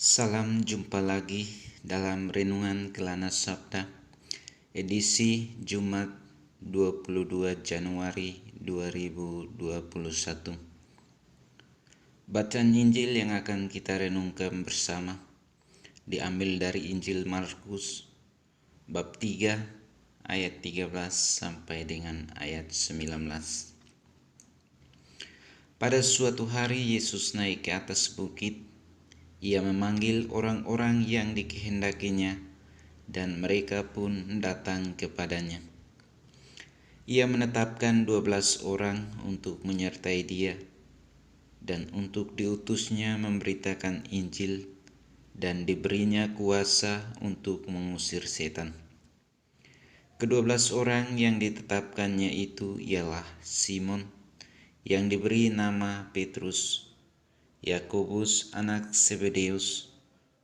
Salam jumpa lagi dalam Renungan Kelana Sabda, edisi Jumat 22 Januari 2021. Bacaan Injil yang akan kita renungkan bersama diambil dari Injil Markus bab 3 ayat 13 sampai dengan ayat 19. Pada suatu hari Yesus naik ke atas bukit. Ia memanggil orang-orang yang dikehendakinya, dan mereka pun datang kepadanya. Ia menetapkan 12 orang untuk menyertai dia, dan untuk diutusnya memberitakan Injil, dan diberinya kuasa untuk mengusir setan. Ke-12 orang yang ditetapkannya itu ialah Simon, yang diberi nama Petrus, Yakobus anak Zebedeus,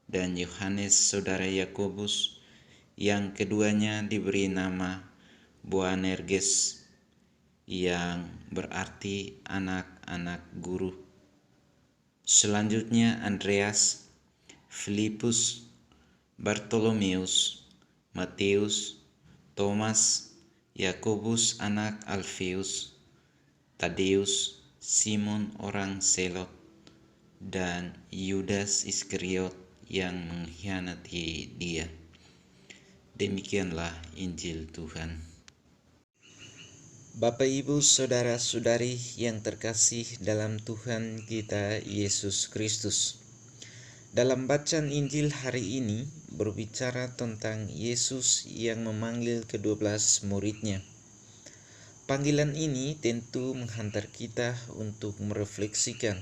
dan Yohanes saudara Yakobus, yang keduanya diberi nama Boanerges, yang berarti anak-anak guru. Selanjutnya Andreas, Filipus, Bartolomeus, Matius, Thomas, Yakobus anak Alfeus, Tadeus, Simon orang Selot, dan Yudas Iskariot yang mengkhianati dia. Demikianlah Injil Tuhan. Bapak, Ibu, Saudara-saudari yang terkasih dalam Tuhan kita Yesus Kristus. Dalam bacaan Injil hari ini berbicara tentang Yesus yang memanggil ke-12 muridnya. Panggilan ini tentu menghantar kita untuk merefleksikan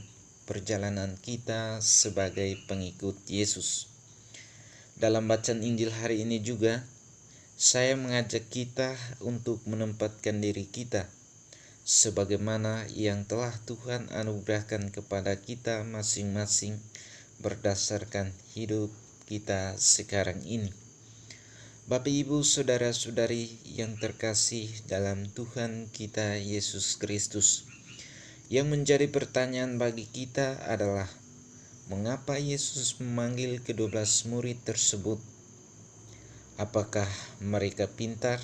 perjalanan kita sebagai pengikut Yesus. Dalam bacaan Injil hari ini juga, saya mengajak kita untuk menempatkan diri kita sebagaimana yang telah Tuhan anugerahkan kepada kita masing-masing berdasarkan hidup kita sekarang ini. Bapak, Ibu, Saudara-saudari yang terkasih dalam Tuhan kita Yesus Kristus, yang menjadi pertanyaan bagi kita adalah, mengapa Yesus memanggil ke-12 murid tersebut? Apakah mereka pintar?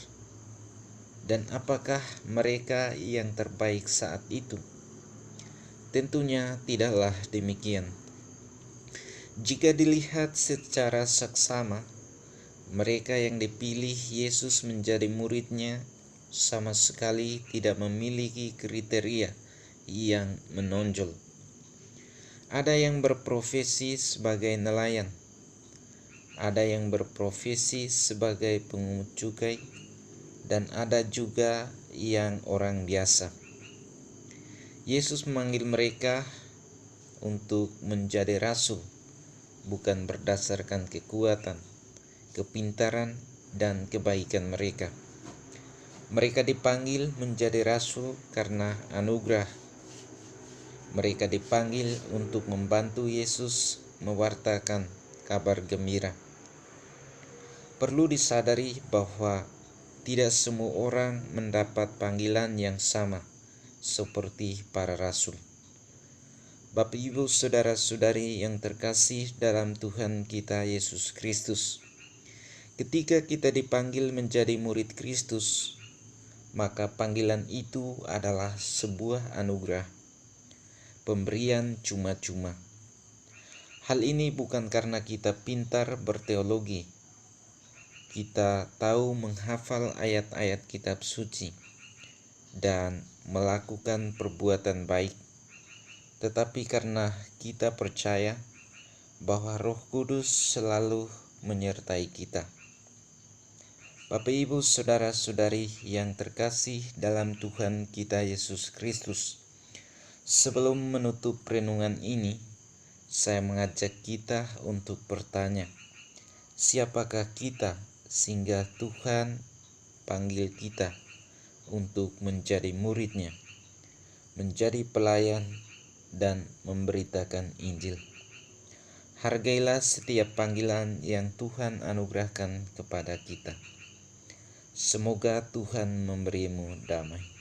Dan apakah mereka yang terbaik saat itu? Tentunya tidaklah demikian. Jika dilihat secara saksama, mereka yang dipilih Yesus menjadi muridnya sama sekali tidak memiliki kriteria yang menonjol. Ada yang berprofesi sebagai nelayan, ada yang berprofesi sebagai pungut cukai, dan ada juga yang orang biasa. Yesus memanggil mereka untuk menjadi rasul, bukan berdasarkan kekuatan, kepintaran, dan kebaikan mereka. Mereka dipanggil menjadi rasul karena anugerah. Mereka dipanggil untuk membantu Yesus mewartakan kabar gembira. Perlu disadari bahwa tidak semua orang mendapat panggilan yang sama seperti para rasul. Bapak, Ibu, Saudara-saudari yang terkasih dalam Tuhan kita Yesus Kristus, ketika kita dipanggil menjadi murid Kristus, maka panggilan itu adalah sebuah anugerah, pemberian cuma-cuma. Hal ini bukan karena kita pintar berteologi, kita tahu menghafal ayat-ayat kitab suci, dan melakukan perbuatan baik, tetapi karena kita percaya bahwa Roh Kudus selalu menyertai kita. Bapak, Ibu, Saudara-saudari yang terkasih dalam Tuhan kita Yesus Kristus, sebelum menutup renungan ini, saya mengajak kita untuk bertanya, siapakah kita sehingga Tuhan panggil kita untuk menjadi muridnya, menjadi pelayan, dan memberitakan Injil? Hargailah setiap panggilan yang Tuhan anugerahkan kepada kita. Semoga Tuhan memberimu damai.